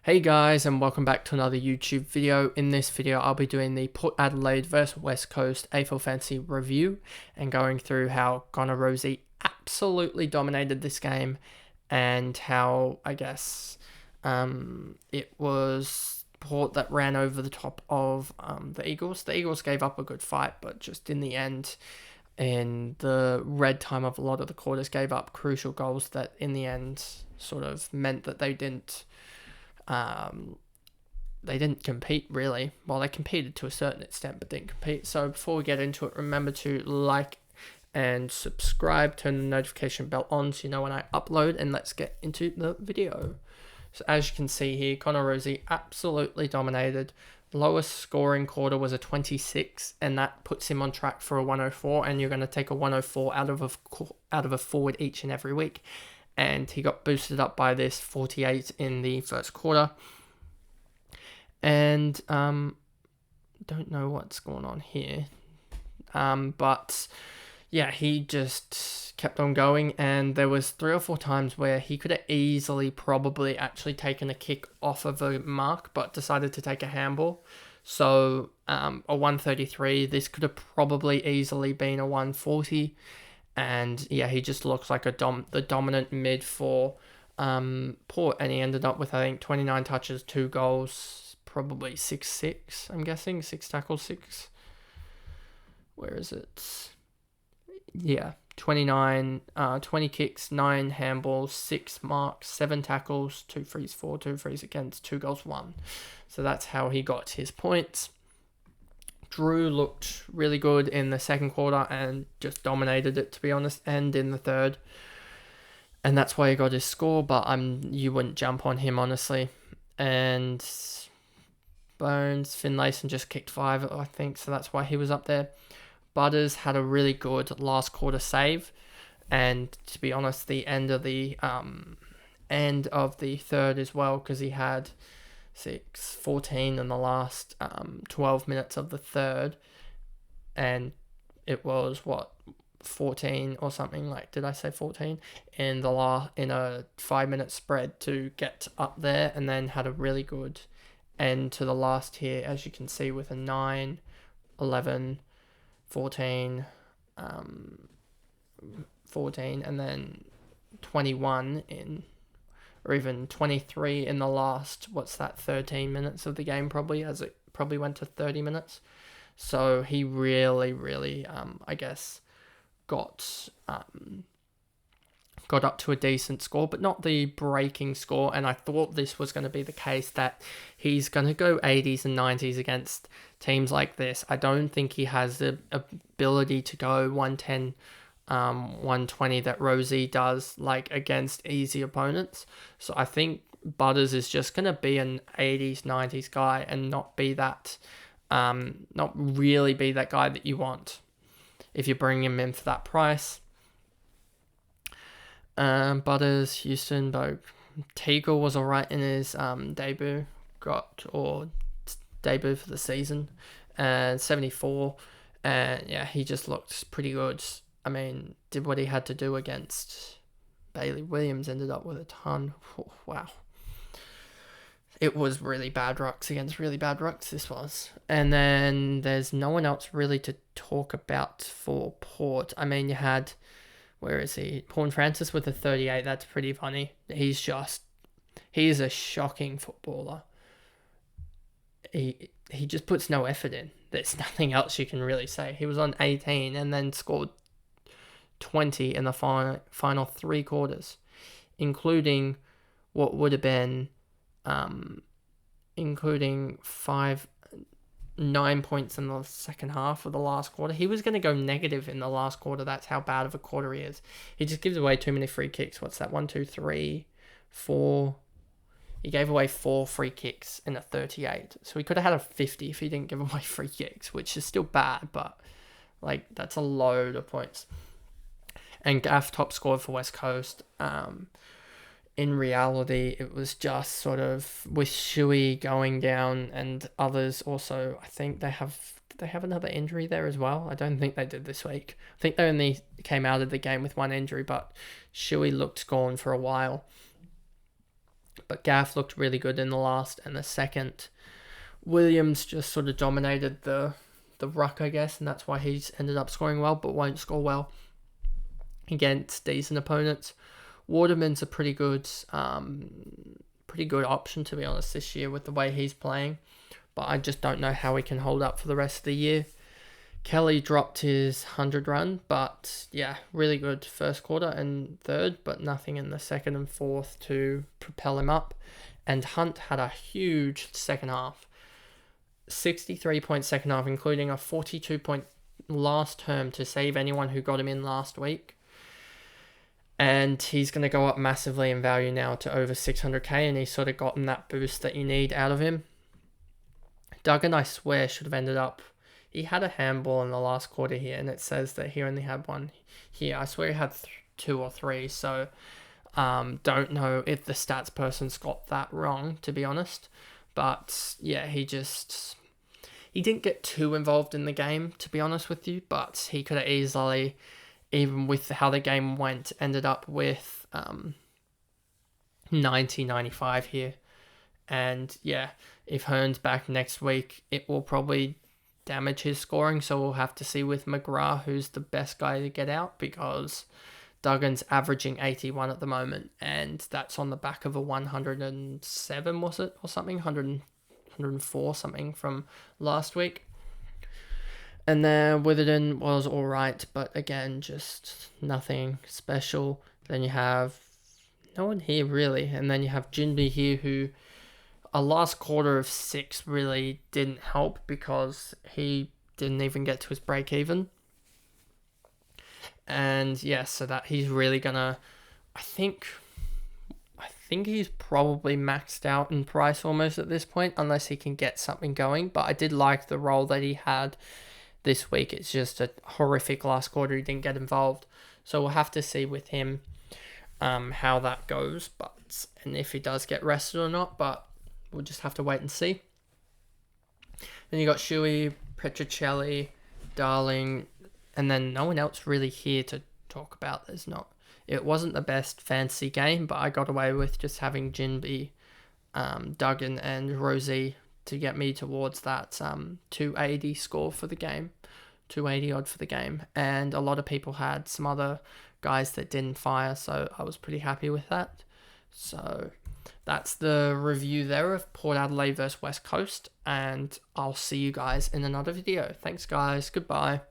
Hey guys, and welcome back to another YouTube video. In this video, I'll be doing the Port Adelaide versus West Coast AFL Fantasy review and going through how ROZEE absolutely dominated this game and how, it was Port that ran over the top of the Eagles. The Eagles gave up a good fight, but just in the end, in the red time of a lot of the quarters, gave up crucial goals that in the end sort of meant that they didn't compete really. Well, they competed to a certain extent, but didn't compete. So before we get into it, remember to like and subscribe, turn the notification bell on so you know when I upload, and let's get into the video. So as you can see here, ROZEE absolutely dominated. Lowest scoring quarter was a 26, and that puts him on track for a 104, and you're going to take a 104 out of a forward each and every week. And he got boosted up by this 48 in the first quarter. And don't know what's going on here. But yeah, he just kept on going, and there was 3 or 4 times where he could have easily probably actually taken a kick off of a mark, but decided to take a handball. So a 133, this could have probably easily been a 140. And yeah, he just looks like the dominant mid for Port, and he ended up with, I think, 29 touches, 2 goals, probably 6-6, I'm guessing, 6 tackles, 6. Where is it? Yeah, 29, 20 kicks, 9 handballs, 6 marks, 7 tackles, 2 frees for, 2 frees against, 2 goals, 1. So that's how he got his points. Drew looked really good in the second quarter and just dominated it, to be honest, and in the third. And that's why he got his score, but you wouldn't jump on him, honestly. And Finlayson just kicked 5, I think, so that's why he was up there. Butters had a really good last quarter save, and to be honest, the end of the third as well, because he had 14 in the last 12 minutes of the third, and it was 14 or something, like, did I say 14 in a 5-minute spread to get up there, and then had a really good end to the last here, as you can see, with a 9, 11, 14, 14, and then 21 in, or even 23 in the last, 13 minutes of the game, probably, as it probably went to 30 minutes. So he really, really, got up to a decent score, but not the breaking score. And I thought this was going to be the case, that he's going to go 80s and 90s against teams like this. I don't think he has the ability to go 110, 120 that ROZEE does, like, against easy opponents. So I think Butters is just going to be an 80s, 90s guy and not be that, not really be that guy that you want if you bring him in for that price. Butters, Houston, Bogue. Teagle was alright in his debut for the season, and 74. And yeah, he just looked pretty good. I mean, did what he had to do against Bailey Williams, ended up with a ton. Oh, wow. It was really bad rucks against really bad rucks, this was. And then there's no one else really to talk about for Port. I mean, you had, where is he? Paul Francis with a 38. That's pretty funny. He's a shocking footballer. He just puts no effort in. There's nothing else you can really say. He was on 18 and then scored 20 in the final 3 quarters, including what would have been, including 9 points in the second half of the last quarter. He was going to go negative in the last quarter. That's how bad of a quarter he is. He just gives away too many free kicks. What's that? 1, 2, 3, 4. He gave away 4 free kicks in a 38. So he could have had a 50 if he didn't give away free kicks, which is still bad, but like, that's a load of points. And Gaff top scored for West Coast. In reality, it was just sort of with Shuey going down and others also. I think they have another injury there as well. I don't think they did this week. I think they only came out of the game with 1 injury, but Shuey looked gone for a while. but Gaff looked really good in the last and the second. Williams just sort of dominated the ruck, I guess, and that's why he's ended up scoring well, but won't score well against decent opponents. Waterman's a pretty good option, to be honest, this year with the way he's playing, but I just don't know how he can hold up for the rest of the year. Kelly dropped his 100 run, but yeah, really good first quarter and third, but nothing in the second and fourth to propel him up. And Hunt had a huge second half. 63-point second half, including a 42-point last term to save anyone who got him in last week. And he's going to go up massively in value now to over 600k, and he's sort of gotten that boost that you need out of him. Duggan, I swear, should have ended up... He had a handball in the last quarter here, and it says that he only had one here. I swear he had 2 or 3, so don't know if the stats person's got that wrong, to be honest. But yeah, he didn't get too involved in the game, to be honest with you, but he could have easily, even with how the game went, ended up with 90-95 here. And yeah, if Hearn's back next week, it will probably damage his scoring, so we'll have to see with McGrath who's the best guy to get out, because Duggan's averaging 81 at the moment, and that's on the back of a 107, was it, or something, 104 something from last week. And then Witherden was alright, but again, just nothing special. Then you have no one here really, and then you have Jinby here, who a last quarter of 6 really didn't help because he didn't even get to his break even. And yeah, so that he's really gonna, I think he's probably maxed out in price almost at this point, unless he can get something going. But I did like the role that he had this week. It's just a horrific last quarter. He didn't get involved, so we'll have to see with him how that goes, and if he does get rested or not. But we'll just have to wait and see. Then you got Shuey, Petricelli, Darling, and then no one else really here to talk about. It wasn't the best fantasy game, but I got away with just having Jinby, Duggan, and ROZEE to get me towards that 280 score for the game, 280 odd for the game. And a lot of people had some other guys that didn't fire, so I was pretty happy with that. So that's the review there of Port Adelaide versus West Coast, and I'll see you guys in another video. Thanks guys, goodbye.